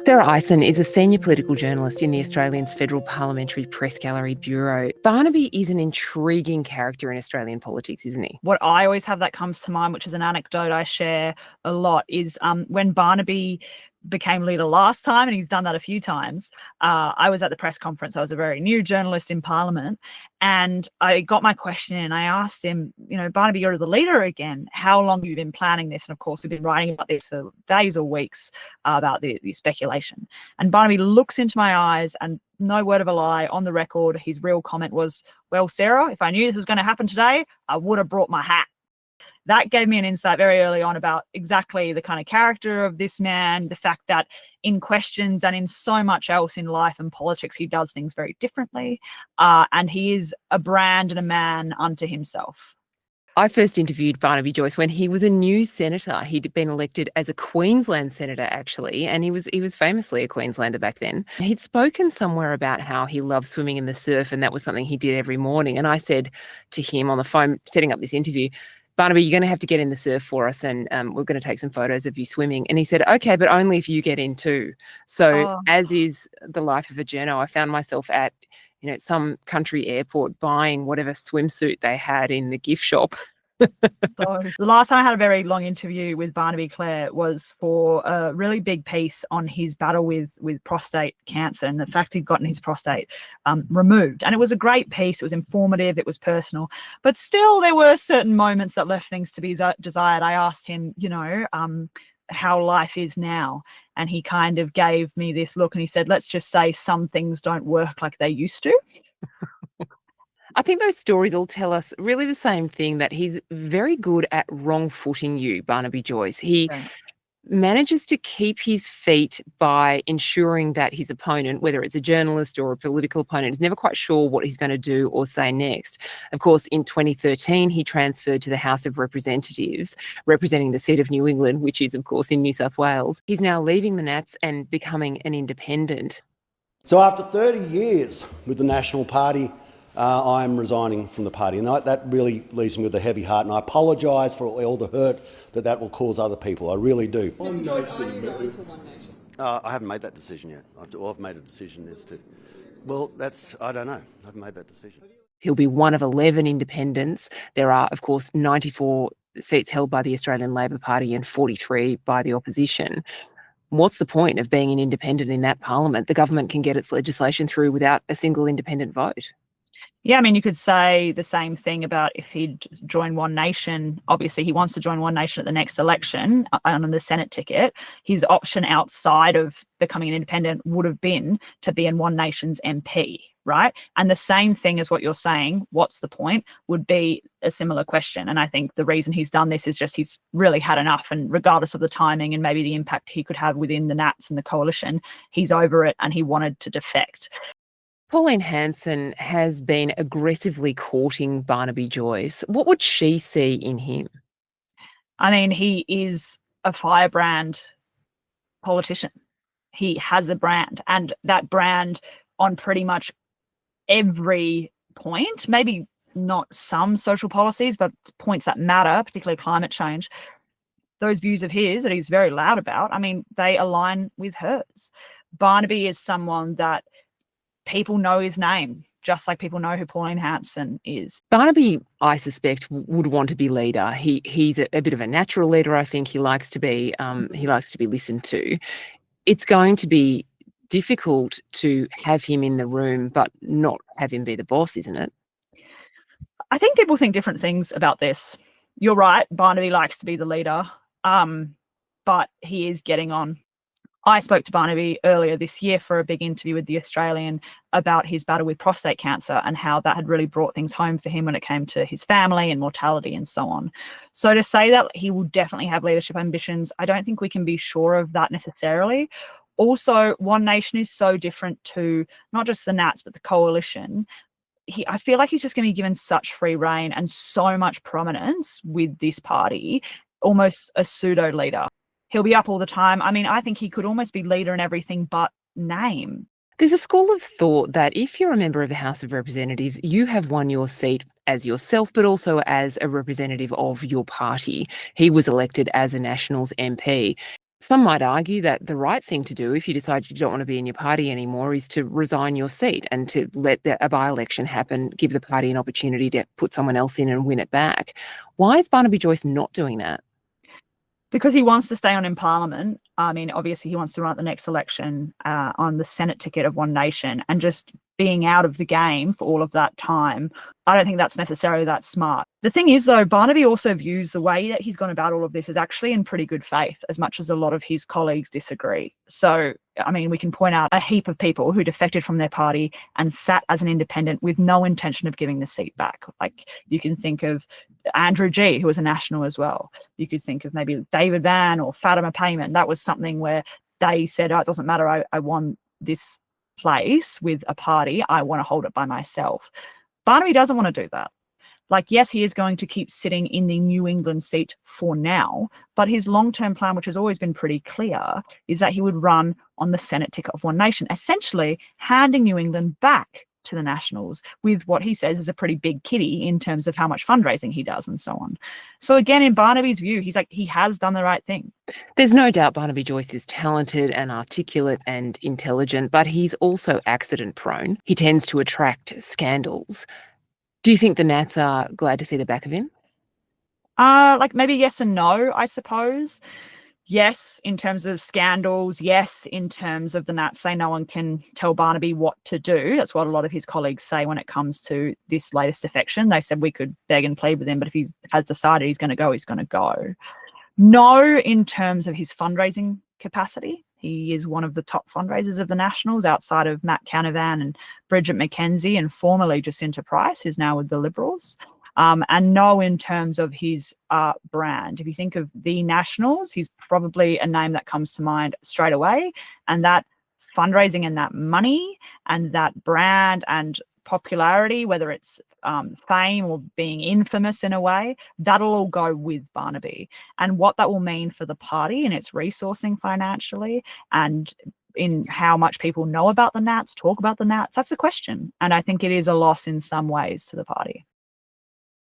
Sarah Ison is a senior political journalist in the Australian's Federal Parliamentary Press Gallery Bureau. Barnaby is an intriguing character in Australian politics, isn't he? What I always have that comes to mind, which is an anecdote I share a lot, is when Barnaby became leader last time, and he's done that a few times, I was at the press conference. I was a very new journalist in Parliament, and I got my question and I asked him, Barnaby, you're the leader again. How long have you been planning this? And of course, we've been writing about this for days or weeks, about the speculation. And Barnaby looks into my eyes, and no word of a lie, on the record, his real comment was, well, Sarah, if I knew this was going to happen today, I would have brought my hat. That gave me an insight very early on about exactly the kind of character of this man, the fact that in questions and in so much else in life and politics, he does things very differently. And he is a brand and a man unto himself. I first interviewed Barnaby Joyce when he was a new senator. He'd been elected as a Queensland senator, actually, and he was famously a Queenslander back then. He'd spoken somewhere about how he loved swimming in the surf, and that was something he did every morning. And I said to him on the phone, setting up this interview, Barnaby, you're going to have to get in the surf for us, and we're going to take some photos of you swimming. And he said, okay, but only if you get in too. So as is the life of a journo, I found myself at some country airport buying whatever swimsuit they had in the gift shop. So the last time I had a very long interview with Barnaby, Claire, was for a really big piece on his battle with prostate cancer and the fact he'd gotten his prostate removed. And it was a great piece. It was informative. It was personal. But still, there were certain moments that left things to be desired. I asked him, how life is now. And he kind of gave me this look and he said, let's just say some things don't work like they used to. I think those stories all tell us really the same thing, that he's very good at wrong-footing you, Barnaby Joyce. He manages to keep his feet by ensuring that his opponent, whether it's a journalist or a political opponent, is never quite sure what he's going to do or say next. Of course, in 2013, he transferred to the House of Representatives, representing the seat of New England, which is, of course, in New South Wales. He's now leaving the Nats and becoming an independent. So after 30 years with the National Party, I'm resigning from the party, and that really leaves me with a heavy heart, and I apologise for all the hurt that will cause other people. I really do. I haven't made that decision yet. I've made a decision as to, I don't know. I haven't made that decision. He'll be one of 11 independents. There are, of course, 94 seats held by the Australian Labor Party and 43 by the opposition. What's the point of being an independent in that parliament? The government can get its legislation through without a single independent vote. Yeah, I mean, you could say the same thing about if he'd joined One Nation. Obviously, he wants to join One Nation at the next election on the Senate ticket. His option outside of becoming an independent would have been to be in One Nation's MP, right? And the same thing as what you're saying, what's the point, would be a similar question. And I think the reason he's done this is just he's really had enough. And regardless of the timing and maybe the impact he could have within the Nats and the coalition, he's over it and he wanted to defect. Pauline Hanson has been aggressively courting Barnaby Joyce. What would she see in him? I mean, he is a firebrand politician. He has a brand, and that brand on pretty much every point, maybe not some social policies, but points that matter, particularly climate change. Those views of his that he's very loud about, I mean, they align with hers. Barnaby is someone that people know his name, just like people know who Pauline Hanson is. Barnaby, I suspect, would want to be leader. He's a bit of a natural leader. I think he likes to be listened to. It's going to be difficult to have him in the room, but not have him be the boss, isn't it? I think people think different things about this. You're right. Barnaby likes to be the leader, but he is getting on. I spoke to Barnaby earlier this year for a big interview with The Australian about his battle with prostate cancer and how that had really brought things home for him when it came to his family and mortality and so on. So to say that he will definitely have leadership ambitions, I don't think we can be sure of that necessarily. Also, One Nation is so different to not just the Nats, but the coalition. I feel like he's just going to be given such free rein and so much prominence with this party, almost a pseudo leader. He'll be up all the time. I mean, I think he could almost be leader in everything but name. There's a school of thought that if you're a member of the House of Representatives, you have won your seat as yourself, but also as a representative of your party. He was elected as a Nationals MP. Some might argue that the right thing to do if you decide you don't want to be in your party anymore is to resign your seat and to let a by-election happen, give the party an opportunity to put someone else in and win it back. Why is Barnaby Joyce not doing that? Because he wants to stay on in Parliament. I mean, obviously he wants to run at the next election on the Senate ticket of One Nation, and just being out of the game for all of that time, I don't think that's necessarily that smart. The thing is, though, Barnaby also views the way that he's gone about all of this as actually in pretty good faith, as much as a lot of his colleagues disagree. So, I mean, we can point out a heap of people who defected from their party and sat as an independent with no intention of giving the seat back. Like, you can think of Andrew G, who was a national as well. You could think of maybe David Van or Fatima Payman. That was something where they said, oh, it doesn't matter, I won this place with a party, I want to hold it by myself. Barnaby doesn't want to do that. Like, yes, he is going to keep sitting in the New England seat for now, but his long-term plan, which has always been pretty clear, is that he would run on the Senate ticket of One Nation, essentially handing New England back to the Nationals with what he says is a pretty big kitty in terms of how much fundraising he does and so on. So again, in Barnaby's view, he's like, he has done the right thing. There's no doubt Barnaby Joyce is talented and articulate and intelligent, but he's also accident prone. He tends to attract scandals. Do you think the Nats are glad to see the back of him? Like maybe yes and no, I suppose. Yes, in terms of scandals. Yes, in terms of the Nats say no one can tell Barnaby what to do. That's what a lot of his colleagues say when it comes to this latest defection. They said we could beg and plead with him, but if he has decided he's going to go, he's going to go. No, in terms of his fundraising capacity. He is one of the top fundraisers of the Nationals outside of Matt Canavan and Bridget McKenzie and formerly Jacinta Price, who's now with the Liberals. And no, in terms of his brand. If you think of the Nationals, he's probably a name that comes to mind straight away. And that fundraising and that money and that brand and popularity, whether it's fame or being infamous in a way, that'll all go with Barnaby. And what that will mean for the party and its resourcing financially and in how much people know about the Nats, talk about the Nats, that's a question. And I think it is a loss in some ways to the party.